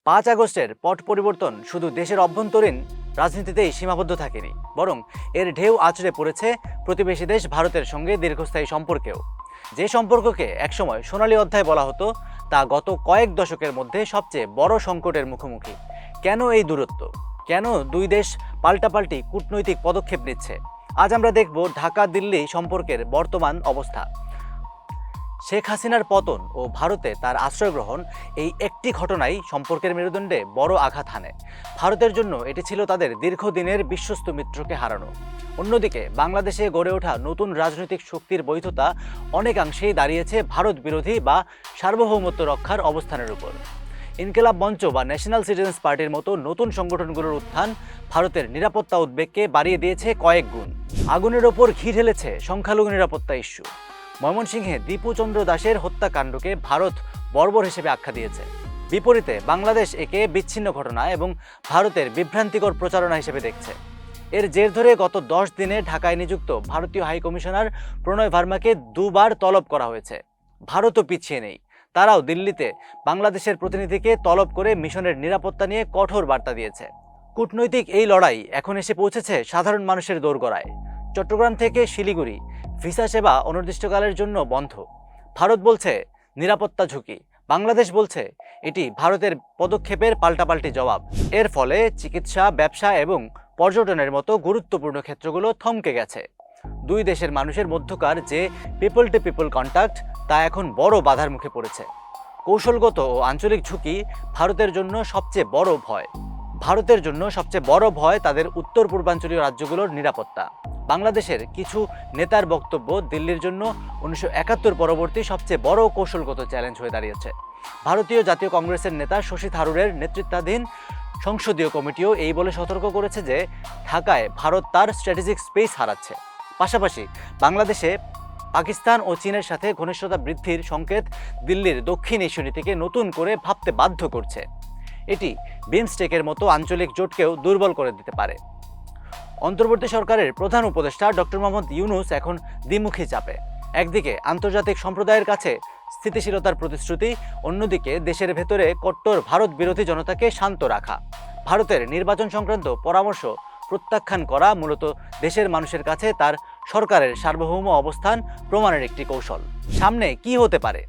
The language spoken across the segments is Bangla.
5 আগস্টের পট পরিবর্তন শুধু দেশের অভ্যন্তরীণ রাজনীতিতেই সীমাবদ্ধ থাকেনি, বরং এর ঢেউ আছড়ে পড়েছে প্রতিবেশী দেশ ভারতের সঙ্গে দীর্ঘস্থায়ী সম্পর্কেও। যে সম্পর্ককে একসময় সোনালী অধ্যায় বলা হতো, তা গত কয়েক দশকের মধ্যে সবচেয়ে বড় সংকটের মুখোমুখি। কেন এই দূরত্ব? কেন দুই দেশ পাল্টাপাল্টি কূটনৈতিক পদক্ষেপ নিচ্ছে? আজ আমরা দেখব ঢাকা দিল্লি সম্পর্কের বর্তমান অবস্থা। শেখ হাসিনার পতন ও ভারতে তার আশ্রয় গ্রহণ, এই একটি ঘটনাই সম্পর্কের মেরুদণ্ডে বড় আঘাত হানে। ভারতের জন্য এটি ছিল তাদের দীর্ঘদিনের বিশ্বস্ত মিত্রকে হারানো। অন্যদিকে বাংলাদেশে গড়ে ওঠা নতুন রাজনৈতিক শক্তির বৈধতা অনেকাংশেই দাঁড়িয়েছে ভারত বিরোধী বা সার্বভৌমত্ব রক্ষার অবস্থানের উপর। ইনকিলাব মঞ্চ বা ন্যাশনাল সিটিজেন্স পার্টির মতো নতুন সংগঠনগুলোর উত্থান ভারতের নিরাপত্তা উদ্বেগকে বাড়িয়ে দিয়েছে কয়েক গুণ। আগুনের ওপর ঘি ঢেলেছে সংখ্যালঘু নিরাপত্তা ইস্যু। ময়মনসিংহে দীপু চন্দ্র দাসের হত্যাকাণ্ডকে ভারত বর্বর হিসেবে আখ্যা দিয়েছে। বিপরীতে বাংলাদেশ একে বিচ্ছিন্ন ঘটনা এবং ভারতের বিভ্রান্তিকর প্রচারণা হিসেবে দেখছে। এর জের ধরে গত 10 দিনে ঢাকায় নিযুক্ত ভারতীয় হাই কমিশনার প্রণয় ভার্মাকে দুবার তলব করা হয়েছে। ভারতও পিছিয়ে নেই, তারাও দিল্লিতে বাংলাদেশের প্রতিনিধিকে তলব করে মিশনের নিরাপত্তা নিয়ে কঠোর বার্তা দিয়েছে। কূটনৈতিক এই লড়াই এখন এসে পৌঁছেছে সাধারণ মানুষের দোরগোড়ায়। চট্টগ্রাম থেকে শিলিগুড়ি ভিসা সেবা অনির্দিষ্টকালের জন্য বন্ধ। ভারত বলছে নিরাপত্তা ঝুঁকি, বাংলাদেশ বলছে এটি ভারতের পদক্ষেপের পাল্টাপাল্টি জবাব। এর ফলে চিকিৎসা, ব্যবসা এবং পর্যটনের মতো গুরুত্বপূর্ণ ক্ষেত্রগুলো থমকে গেছে। দুই দেশের মানুষের মধ্যকার যে পিপল টু পিপল কন্ট্যাক্ট, তা এখন বড় বাধার মুখে পড়েছে। কৌশলগত ও আঞ্চলিক ঝুঁকি ভারতের জন্য সবচেয়ে বড় ভয়। ভারতের জন্য সবচেয়ে বড় ভয় তাদের উত্তর পূর্বাঞ্চলীয় রাজ্যগুলোর নিরাপত্তা। বাংলাদেশের কিছু নেতার বক্তব্য দিল্লির জন্য 1971 পরবর্তী সবচেয়ে বড় কৌশলগত চ্যালেঞ্জ হয়ে দাঁড়িয়েছে। ভারতীয় জাতীয় কংগ্রেসের নেতা শশী থারুরের নেতৃত্বাধীন সংসদীয় কমিটিও এই বলে সতর্ক করেছে যে ঢাকায় ভারত তার স্ট্র্যাটেজিক স্পেস হারাচ্ছে। পাশাপাশি বাংলাদেশে পাকিস্তান ও চীনের সাথে ঘনিষ্ঠতা বৃদ্ধির সংকেত দিল্লির দক্ষিণ এশীয় নীতিকে নতুন করে ভাবতে বাধ্য করছে। এটি বিমস্টেকের মতো আঞ্চলিক জোটকেও দুর্বল করে দিতে পারে। অন্তর্বর্তী সরকারের প্রধান উপদেষ্টা ডক্টর মোহাম্মদ ইউনূস এখন দ্বিমুখী চাপে। একদিকে আন্তর্জাতিক সম্প্রদায়ের কাছে স্থিতিশীলতার প্রতিশ্রুতি, অন্যদিকে দেশের ভেতরে কট্টর ভারত বিরোধী জনতাকে শান্ত রাখা। ভারতের নির্বাচন সংক্রান্ত পরামর্শ প্রত্যাখ্যান করা মূলত দেশের মানুষের কাছে তার সরকারের সার্বভৌম অবস্থান প্রমাণের একটি কৌশল। সামনে কি হতে পারে?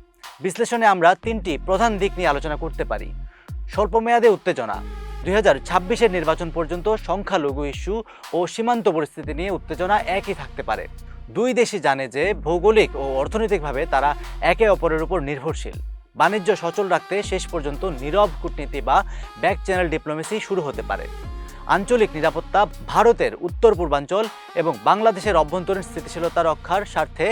বিশ্লেষণে আমরা 3টি প্রধান দিক নিয়ে আলোচনা করতে পারি। স্বল্পমেয়াদে উত্তেজনা। 2026-এর নির্বাচন পর্যন্ত সংখ্যালঘু ইস্যু ও সীমান্ত পরিস্থিতি নিয়ে উত্তেজনা একই থাকতে পারে। দুই দেশই জানে যে ভৌগোলিক ও অর্থনৈতিকভাবে তারা একে অপরের উপর নির্ভরশীল। বাণিজ্য সচল রাখতে শেষ পর্যন্ত নীরব কূটনীতি বা ব্যাক চ্যানেল ডিপ্লোমেসি শুরু হতে পারে। আঞ্চলিক নিরাপত্তা, ভারতের উত্তর পূর্বাঞ্চল এবং বাংলাদেশের অভ্যন্তরীণ স্থিতিশীলতা রক্ষার স্বার্থে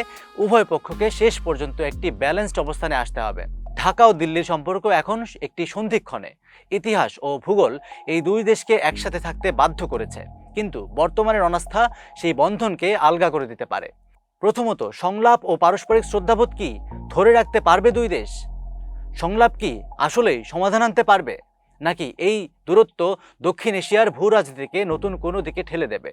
উভয় পক্ষকে শেষ পর্যন্ত একটি ব্যালেন্সড অবস্থানে আসতে হবে। ঢাকা ও দিল্লির সম্পর্ক এখন একটি সন্ধিক্ষণে। ইতিহাস ও ভূগোল এই দুই দেশকে একসাথে থাকতে বাধ্য করেছে, কিন্তু বর্তমানের অনাস্থা সেই বন্ধনকে আলগা করে দিতে পারে। প্রথমত, সংলাপ ও পারস্পরিক শ্রদ্ধাবোধ কি ধরে রাখতে পারবে দুই দেশ? সংলাপ কি আসলেই সমাধান আনতে পারবে, নাকি এই দূরত্ব দক্ষিণ এশিয়ার ভূ রাজনীতিকে নতুন কোনো দিকে ঠেলে দেবে?